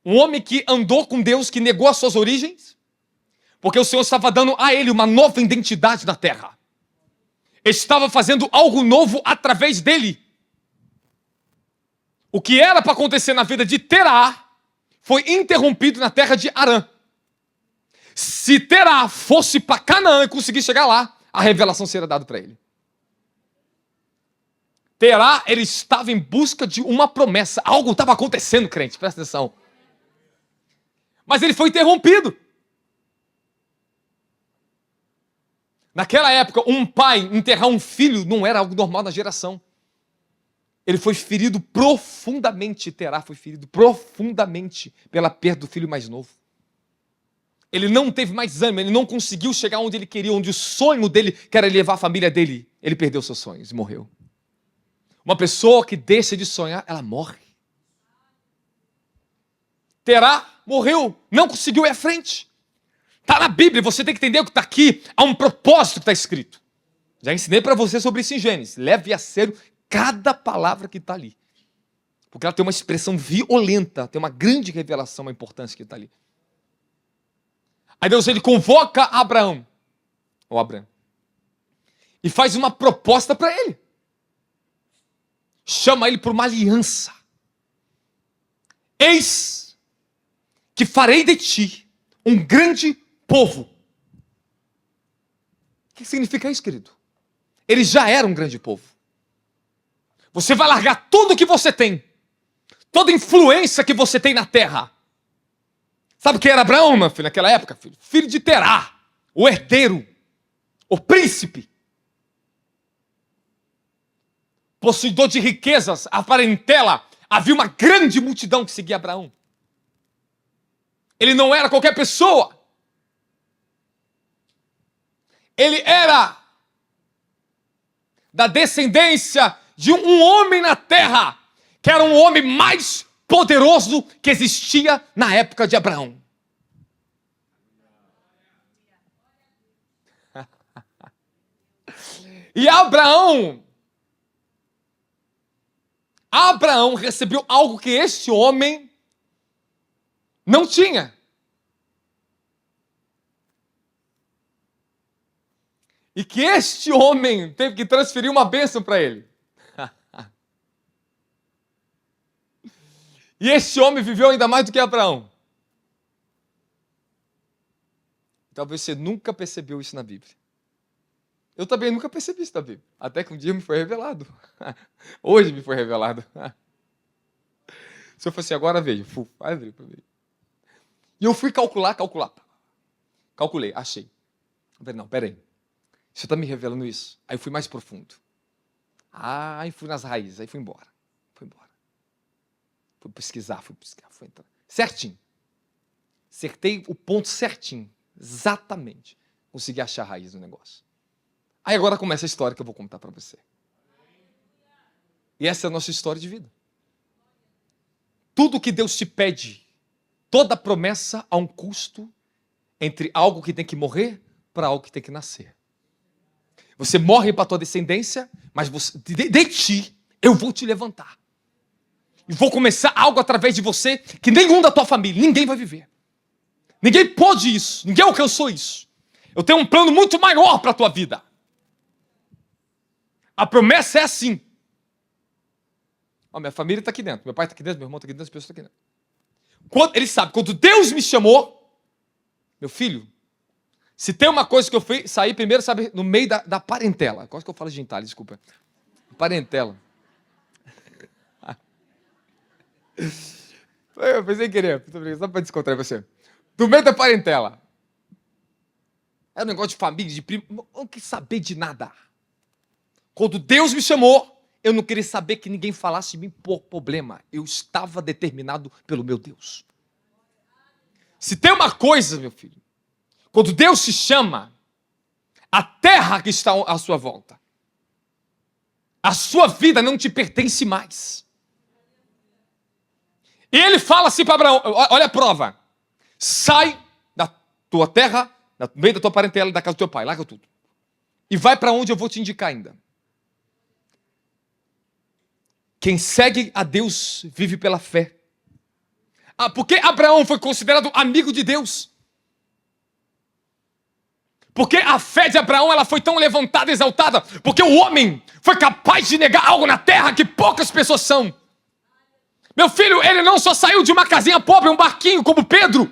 Um homem que andou com Deus, que negou as suas origens, porque o Senhor estava dando a ele uma nova identidade na terra. Estava fazendo algo novo através dele. O que era para acontecer na vida de Terá foi interrompido na terra de Harã. Se Terá fosse para Canaã e conseguir chegar lá, a revelação seria dada para ele. Terá, ele estava em busca de uma promessa. Algo estava acontecendo, crente, presta atenção. Mas ele foi interrompido. Naquela época, um pai enterrar um filho não era algo normal na geração. Ele foi ferido profundamente, Terá foi ferido profundamente pela perda do filho mais novo. Ele não teve mais ânimo, ele não conseguiu chegar onde ele queria, onde o sonho dele, que era levar a família dele, ele perdeu seus sonhos e morreu. Uma pessoa que deixa de sonhar, ela morre. Terá morreu, não conseguiu ir à frente. Está na Bíblia, você tem que entender o que está aqui. Há um propósito que está escrito. Já ensinei para você sobre isso em Gênesis. Leve a sério cada palavra que está ali. Porque ela tem uma expressão violenta, tem uma grande revelação, uma importância que está ali. Aí Deus, ele convoca Abraão, e faz uma proposta para ele. Chama ele para uma aliança. Eis que farei de ti um grande povo. O que significa isso, querido? Ele já era um grande povo. Você vai largar tudo que você tem, toda influência que você tem na terra. Sabe quem era Abraão, meu filho, naquela época? Filho de Terá, o herdeiro, o príncipe, possuidor de riquezas, a parentela. Havia uma grande multidão que seguia Abraão. Ele não era qualquer pessoa. Ele era da descendência de um homem na terra, que era um homem mais poderoso que existia na época de Abraão. E Abraão recebeu algo que esse homem não tinha. E que este homem teve que transferir uma bênção para ele. E esse homem viveu ainda mais do que Abraão. Talvez você nunca percebeu isso na Bíblia. Eu também nunca percebi isso na Bíblia. Até que um dia me foi revelado. Hoje me foi revelado. Se eu fosse agora, veio. Vai abrir para ver. E eu fui calcular. Calculei, achei. Não, peraí. Você está me revelando isso? Aí eu fui mais profundo. Aí fui nas raízes, aí fui embora. Fui pesquisar, fui entrar. Certinho. Acertei o ponto certinho. Exatamente. Consegui achar a raiz do negócio. Aí agora começa a história que eu vou contar para você. E essa é a nossa história de vida. Tudo que Deus te pede, toda promessa há um custo entre algo que tem que morrer para algo que tem que nascer. Você morre para a tua descendência, mas de ti eu vou te levantar. E vou começar algo através de você que nenhum da tua família, ninguém vai viver. Ninguém pôde isso, ninguém alcançou isso. Eu tenho um plano muito maior para a tua vida. A promessa é assim. Minha família está aqui dentro, meu pai está aqui dentro, meu irmão está aqui dentro, as pessoas estão aqui dentro. Ele sabe, quando Deus me chamou, meu filho, se tem uma coisa que eu saí primeiro, sabe, no meio da parentela. Quase que eu falo gentalha, desculpa. Parentela. Eu pensei em querer, só para descontrair você. No meio da parentela. Era um negócio de família, de primo. Eu não quis saber de nada. Quando Deus me chamou, eu não queria saber que ninguém falasse de mim por problema. Eu estava determinado pelo meu Deus. Se tem uma coisa, meu filho, quando Deus te chama, a terra que está à sua volta, a sua vida não te pertence mais. E ele fala assim para Abraão, olha a prova, sai da tua terra, no meio da tua parentela, da casa do teu pai, larga tudo. E vai para onde eu vou te indicar ainda. Quem segue a Deus vive pela fé. Por que Abraão foi considerado amigo de Deus? Porque a fé de Abraão ela foi tão levantada e exaltada? Porque o homem foi capaz de negar algo na terra que poucas pessoas são. Meu filho, ele não só saiu de uma casinha pobre, um barquinho como Pedro.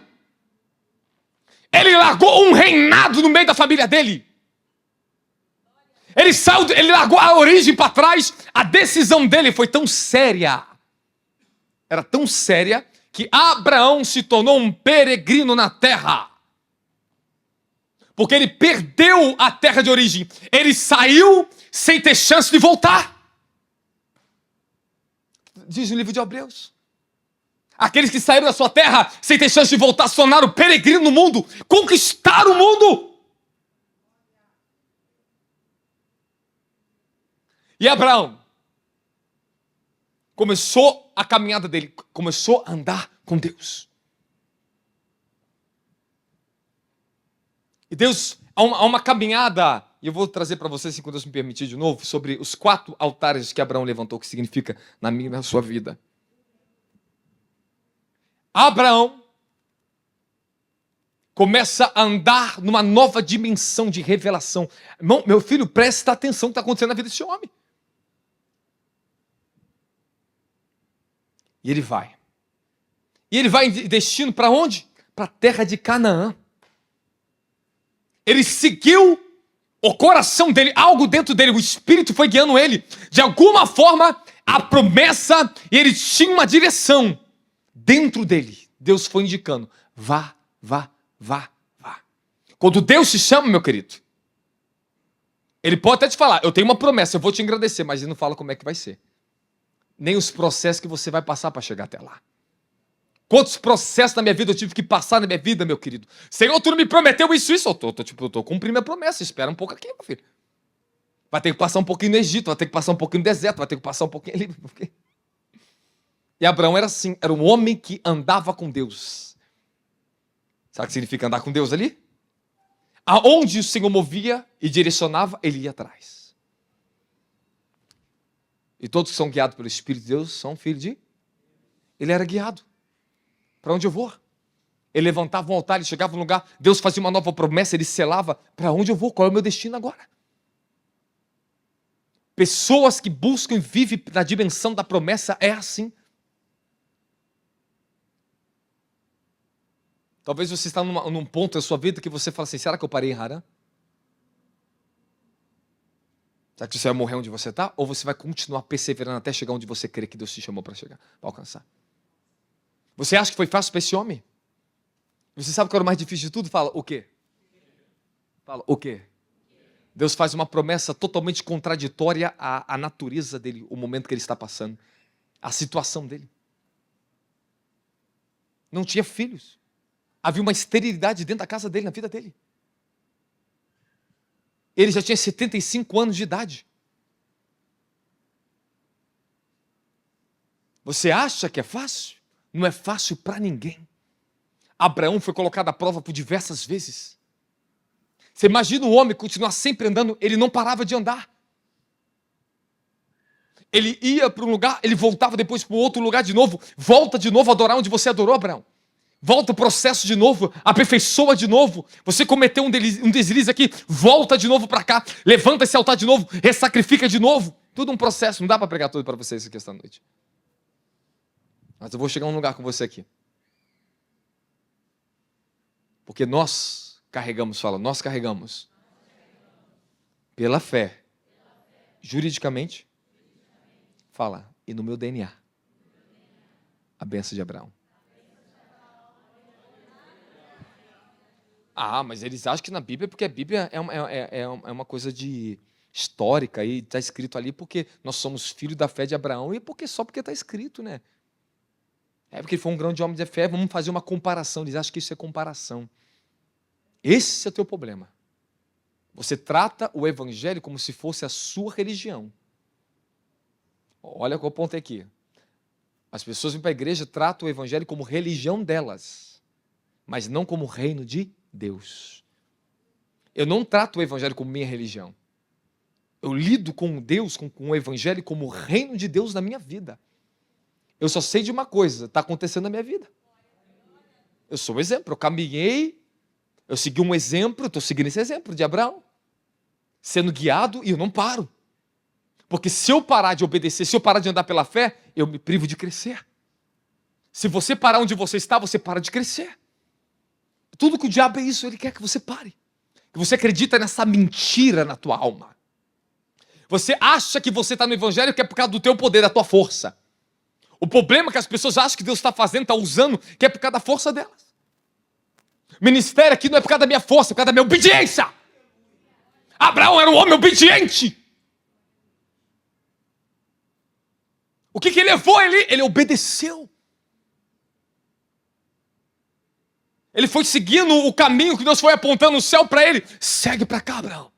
Ele largou um reinado no meio da família dele. Ele largou a origem para trás. A decisão dele foi tão séria. Era tão séria que Abraão se tornou um peregrino na terra. Porque ele perdeu a terra de origem. Ele saiu sem ter chance de voltar. Diz o livro de Hebreus. Aqueles que saíram da sua terra sem ter chance de voltar se tornaram peregrinos no mundo. Conquistaram o mundo. E Abraão começou a caminhada dele, começou a andar com Deus. E Deus, há uma caminhada, e eu vou trazer para vocês, se Deus me permitir de novo, sobre os 4 altares que Abraão levantou, que significa na minha e na sua vida. Abraão começa a andar numa nova dimensão de revelação. Irmão, meu filho, presta atenção no que está acontecendo na vida desse homem. E ele vai. E ele vai em destino para onde? Para a terra de Canaã. Ele seguiu o coração dele, algo dentro dele, o Espírito foi guiando ele. De alguma forma, a promessa, e ele tinha uma direção dentro dele. Deus foi indicando, vá, vá, vá, vá. Quando Deus te chama, meu querido, ele pode até te falar, eu tenho uma promessa, eu vou te agradecer, mas ele não fala como é que vai ser. Nem os processos que você vai passar para chegar até lá. Quantos processos na minha vida eu tive que passar na minha vida, meu querido? Senhor, tu não me prometeu isso? Eu tô cumprindo minha promessa, espera um pouco aqui, meu filho. Vai ter que passar um pouquinho no Egito, vai ter que passar um pouquinho no deserto, vai ter que passar um pouquinho ali. E Abraão era assim, era um homem que andava com Deus. Sabe o que significa andar com Deus ali? Aonde o Senhor movia e direcionava, ele ia atrás. E todos que são guiados pelo Espírito de Deus são filhos de... Ele era guiado. Para onde eu vou? Ele levantava um altar, ele chegava num lugar, Deus fazia uma nova promessa, ele selava. Para onde eu vou? Qual é o meu destino agora? Pessoas que buscam e vivem na dimensão da promessa é assim. Talvez você está num ponto da sua vida que você fala assim, será que eu parei em Harã? Será que você vai morrer onde você está? Ou você vai continuar perseverando até chegar onde você crê que Deus te chamou para chegar, para alcançar? Você acha que foi fácil para esse homem? Você sabe que era o mais difícil de tudo? Fala, o quê? Fala, o quê? Deus faz uma promessa totalmente contraditória à natureza dele, o momento que ele está passando, a situação dele. Não tinha filhos. Havia uma esterilidade dentro da casa dele, na vida dele. Ele já tinha 75 anos de idade. Você acha que é fácil? Não é fácil para ninguém. Abraão foi colocado à prova por diversas vezes. Você imagina um homem continuar sempre andando, ele não parava de andar. Ele ia para um lugar, ele voltava depois para outro lugar de novo, volta de novo a adorar onde você adorou, Abraão. Volta o processo de novo, aperfeiçoa de novo. Você cometeu um deslize aqui, volta de novo para cá, levanta esse altar de novo, ressacrifica de novo. Tudo um processo, não dá para pregar tudo para vocês aqui esta noite. Mas eu vou chegar a um lugar com você aqui. Porque nós carregamos pela fé, juridicamente, fala, e no meu DNA, a bênção de Abraão. Ah, mas eles acham que na Bíblia, porque a Bíblia é uma coisa de histórica, e está escrito ali porque nós somos filhos da fé de Abraão, e só porque está escrito, né? É porque ele foi um grande homem de fé, vamos fazer uma comparação, eles acham que isso é comparação. Esse é o teu problema. Você trata o evangelho como se fosse a sua religião. Olha qual ponto é aqui. As pessoas vêm para a igreja, tratam o evangelho como religião delas, mas não como reino de Deus. Eu não trato o evangelho como minha religião. Eu lido com Deus, com o evangelho como reino de Deus na minha vida. Eu só sei de uma coisa, está acontecendo na minha vida. Eu sou um exemplo, eu caminhei, eu segui um exemplo, eu estou seguindo esse exemplo de Abraão. Sendo guiado e eu não paro. Porque se eu parar de obedecer, se eu parar de andar pela fé, eu me privo de crescer. Se você parar onde você está, você para de crescer. Tudo que o diabo é isso, ele quer que você pare. Que você acredita nessa mentira na tua alma. Você acha que você está no evangelho que é por causa do teu poder, da tua força. O problema é que as pessoas acham que Deus está fazendo, está usando, que é por causa da força delas. Ministério aqui não é por causa da minha força, é por causa da minha obediência. Abraão era um homem obediente. O que ele levou? Ele obedeceu. Ele foi seguindo o caminho que Deus foi apontando no céu para ele. Segue para cá, Abraão.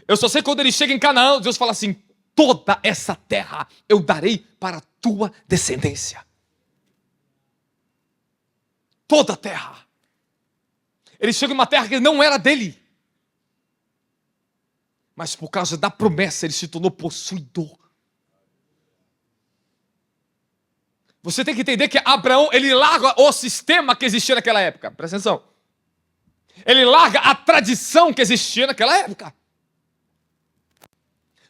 Eu só sei quando ele chega em Canaã, Deus fala assim: toda essa terra eu darei para a tua descendência. Toda a terra. Ele chega em uma terra que não era dele. Mas por causa da promessa, ele se tornou possuidor. Você tem que entender que Abraão, ele larga o sistema que existia naquela época. Presta atenção. Ele larga a tradição que existia naquela época.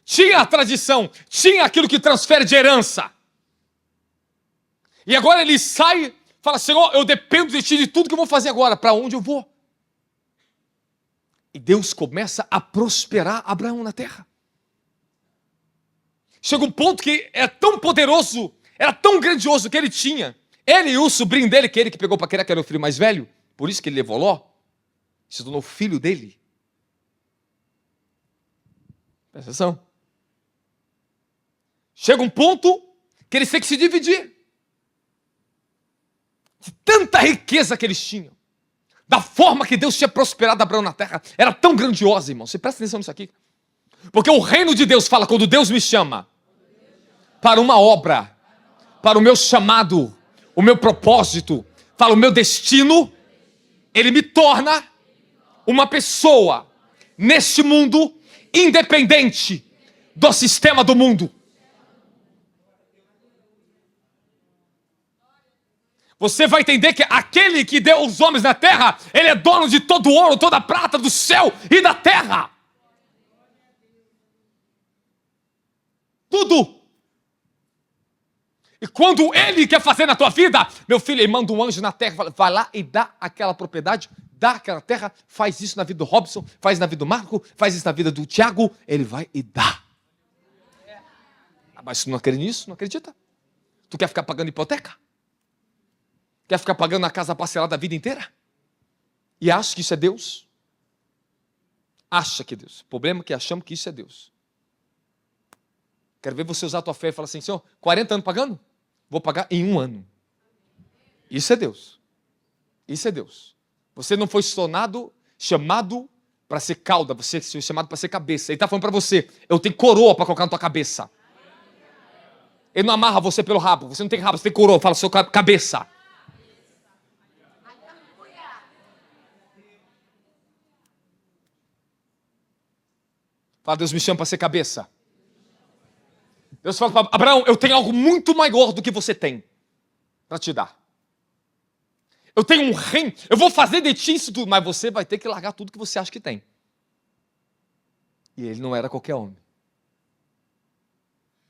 Tinha a tradição, tinha aquilo que transfere de herança. E agora ele sai, fala: Senhor, eu dependo de ti, de tudo que eu vou fazer agora. Para onde eu vou? E Deus começa a prosperar Abraão na terra. Chega um ponto que é tão poderoso, era tão grandioso que ele tinha. Ele e o sobrinho dele, que ele que pegou para criar, que era o filho mais velho, por isso que ele levou Ló, se tornou filho dele. Presta atenção. Chega um ponto que eles têm que se dividir. De tanta riqueza que eles tinham. Da forma que Deus tinha prosperado Abraão na terra. Era tão grandiosa, irmão. Você presta atenção nisso aqui. Porque o reino de Deus fala, quando Deus me chama para uma obra, para o meu chamado, o meu propósito, para o meu destino, Ele me torna uma pessoa neste mundo independente do sistema do mundo. Você vai entender que aquele que deu os homens na terra, ele é dono de todo o ouro, toda a prata do céu e da terra. Tudo. E quando ele quer fazer na tua vida, meu filho, ele manda um anjo na terra, fala, vai lá e dá aquela propriedade, dá aquela terra, faz isso na vida do Robson, faz na vida do Marco, faz isso na vida do Tiago, ele vai e dá. Mas tu não acredita nisso? Não acredita? Tu quer ficar pagando hipoteca? Quer ficar pagando a casa parcelada a vida inteira? E acha que isso é Deus? Acha que é Deus. O problema é que achamos que isso é Deus. Quero ver você usar a tua fé e falar assim: Senhor, 40 anos pagando? Vou pagar em 1 ano. Isso é Deus. Isso é Deus. Você não foi chamado para ser cauda, você foi chamado para ser cabeça. Ele está falando para você: eu tenho coroa para colocar na tua cabeça. Ele não amarra você pelo rabo. Você não tem rabo, você tem coroa. Fala, sua cabeça. Fala, Deus me chama para ser cabeça. Deus fala para Abraão: eu tenho algo muito maior do que você tem para te dar. Eu tenho um reino, eu vou fazer de ti isso tudo, mas você vai ter que largar tudo que você acha que tem. E ele não era qualquer homem.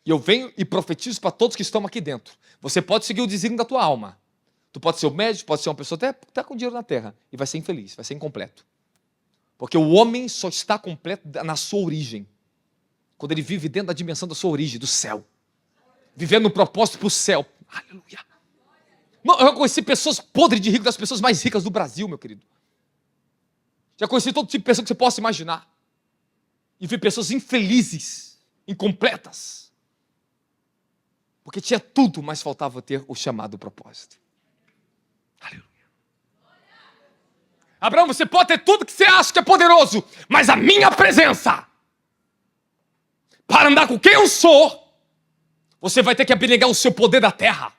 E eu venho e profetizo para todos que estão aqui dentro. Você pode seguir o desígnio da tua alma. Tu pode ser o médico, pode ser uma pessoa até tá com dinheiro na terra e vai ser infeliz, vai ser incompleto. Porque o homem só está completo na sua origem. Quando ele vive dentro da dimensão da sua origem, do céu. Vivendo no propósito para o céu. Aleluia. Eu conheci pessoas podres de rico, das pessoas mais ricas do Brasil, meu querido. Já conheci todo tipo de pessoa que você possa imaginar. E vi pessoas infelizes, incompletas. Porque tinha tudo, mas faltava ter o chamado propósito. Aleluia. Abraão, você pode ter tudo que você acha que é poderoso, mas a minha presença, para andar com quem eu sou, você vai ter que abnegar o seu poder da terra.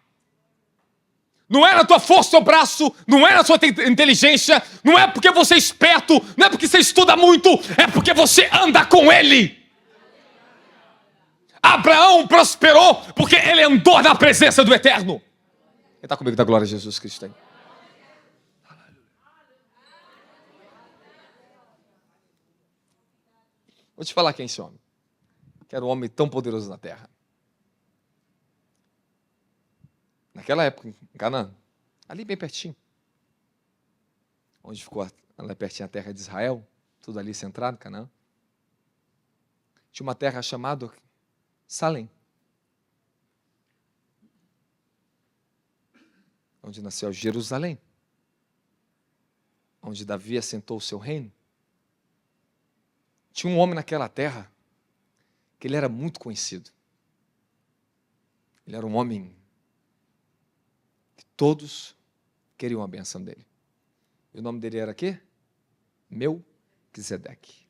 Não é na tua força, seu braço, não é na sua inteligência, não é porque você é esperto, não é porque você estuda muito, é porque você anda com Ele. Abraão prosperou porque ele andou na presença do Eterno. Quem está comigo da glória a Jesus Cristo aí? Vou te falar quem é esse homem. Que era um homem tão poderoso na terra. Naquela época, em Canaã, ali bem pertinho. Onde ficou ali pertinho a terra de Israel, tudo ali centrado, Canaã. Tinha uma terra chamada Salém. Onde nasceu Jerusalém. Onde Davi assentou o seu reino. Tinha um homem naquela terra que ele era muito conhecido. Ele era um homem que todos queriam a benção dele. E o nome dele era quê? Melquisedeque.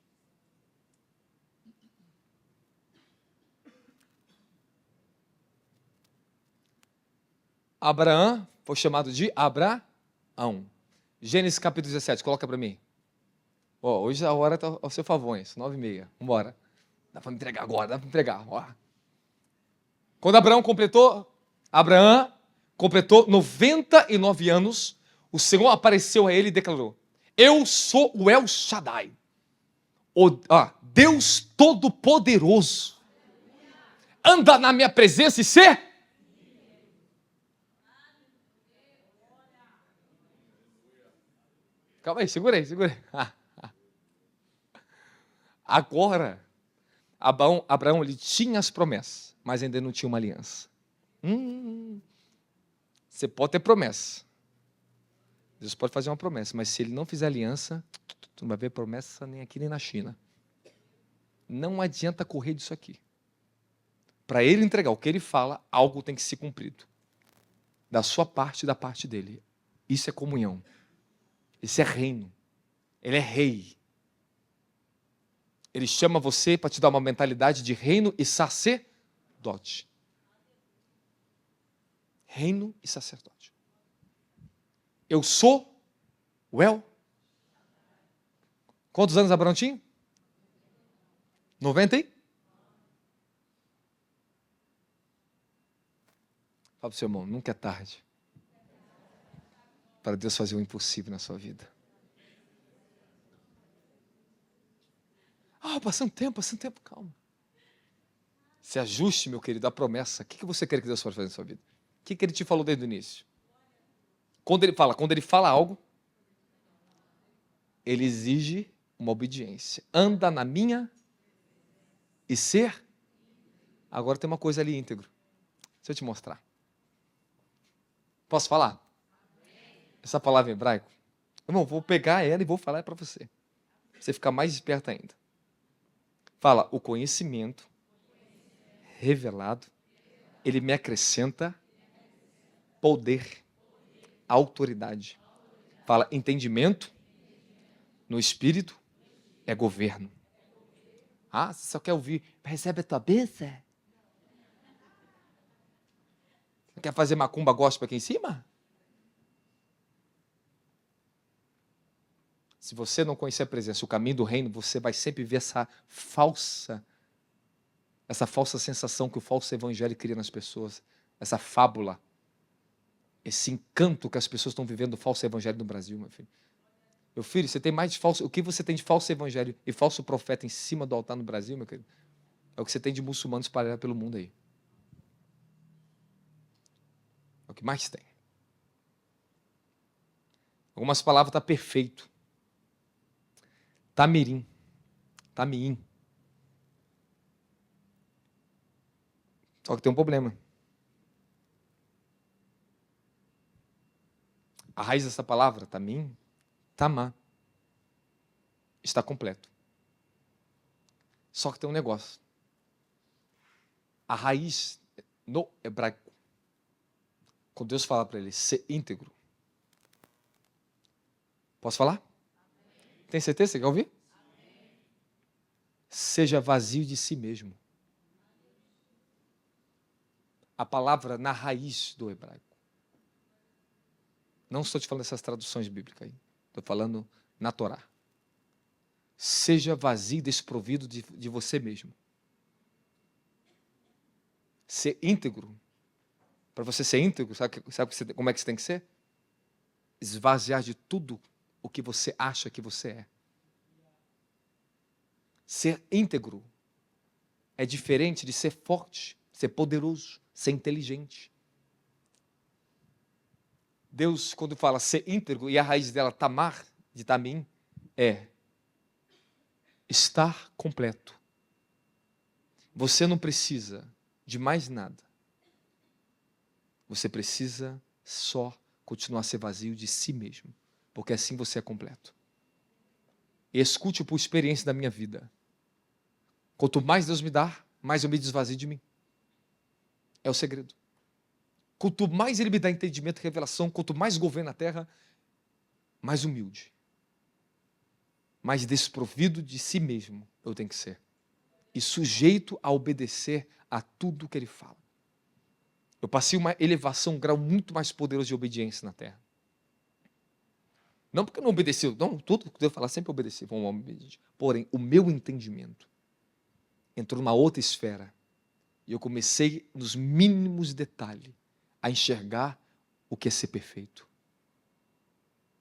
Abraão foi chamado de Abraão. Gênesis capítulo 17, coloca para mim. Hoje a hora está ao seu favor, hein? 9h30. Vamos embora. Dá para me entregar agora, dá para me entregar. Quando Abraão completou 99 anos, o Senhor apareceu a ele e declarou: eu sou o El Shaddai, Deus Todo-Poderoso. Anda na minha presença e ser. Calma aí, segura aí. Agora, Abraão ele tinha as promessas, mas ainda não tinha uma aliança. Você pode ter promessa. Deus pode fazer uma promessa, mas se ele não fizer aliança, tu não vai ver promessa nem aqui nem na China. Não adianta correr disso aqui. Para ele entregar o que ele fala, algo tem que ser cumprido. Da sua parte e da parte dele. Isso é comunhão. Isso é reino. Ele é rei. Ele chama você para te dar uma mentalidade de reino e sacerdote. Reino e sacerdote. Eu sou o El. Quantos anos Abraão tinha? 90 aí? Fala para o seu irmão, nunca é tarde para Deus fazer o impossível na sua vida. Passando tempo, calma. Se ajuste, meu querido, à promessa. O que você quer que Deus faça na sua vida? O que ele te falou desde o início? Quando ele fala algo, ele exige uma obediência. Anda na minha e ser. Agora tem uma coisa ali íntegro. Deixa eu te mostrar. Posso falar? Essa palavra em hebraico. Irmão, vou pegar ela e vou falar para você. Pra você ficar mais esperto ainda. Fala, o conhecimento revelado, ele me acrescenta poder, autoridade. Fala, entendimento no espírito é governo. Você só quer ouvir, recebe a tua bênção? Quer fazer macumba gospel aqui em cima? Se você não conhecer a presença, o caminho do reino, você vai sempre ver essa falsa sensação que o falso evangelho cria nas pessoas, essa fábula, esse encanto que as pessoas estão vivendo do falso evangelho no Brasil, meu filho. Meu filho, você tem mais de falso, o que você tem de falso evangelho e falso profeta em cima do altar no Brasil, meu querido? É o que você tem de muçulmanos espalhados pelo mundo aí. É o que mais tem. Algumas palavras tá perfeito. Tamirim. Só que tem um problema. A raiz dessa palavra, tamim, tamá, está completo. Só que tem um negócio. A raiz no hebraico, quando Deus fala para ele ser íntegro. Posso falar? Tem certeza? Você quer ouvir? Seja vazio de si mesmo. A palavra na raiz do hebraico. Não estou te falando dessas traduções bíblicas aí. Estou falando na Torá. Seja vazio, desprovido de você mesmo. Ser íntegro, Para você ser íntegro, sabe como é que você tem que ser? Esvaziar de tudo o que você acha que você é. Ser íntegro é diferente de ser forte, ser poderoso, ser inteligente. Deus, quando fala ser íntegro, e a raiz dela, tamar, de tamim, é estar completo. Você não precisa de mais nada. Você precisa só continuar a ser vazio de si mesmo, porque assim você é completo. E escute por experiência da minha vida. Quanto mais Deus me dá, mais eu me desvazio de mim. É o segredo. Quanto mais Ele me dá entendimento e revelação, quanto mais governa a terra, mais humilde, mais desprovido de si mesmo eu tenho que ser. E sujeito a obedecer a tudo que Ele fala. Eu passei uma elevação, um grau muito mais poderoso de obediência na terra. Não porque eu não obedeci, não, tudo que Deus falar sempre obedeci, foi um homem obediente. Porém, o meu entendimento entrou numa outra esfera. E eu comecei, nos mínimos detalhes, a enxergar o que é ser perfeito.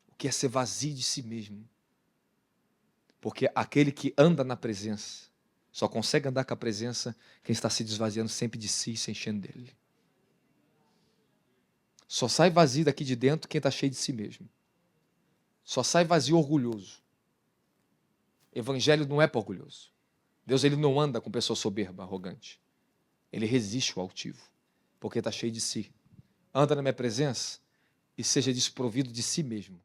O que é ser vazio de si mesmo. Porque aquele que anda na presença, só consegue andar com a presença quem está se desvaziando sempre de si e se enchendo dele. Só sai vazio daqui de dentro quem está cheio de si mesmo. Só sai vazio orgulhoso. Evangelho não é para orgulhoso. Deus ele não anda com pessoa soberba, arrogante. Ele resiste ao altivo, porque está cheio de si. Anda na minha presença e seja desprovido de si mesmo.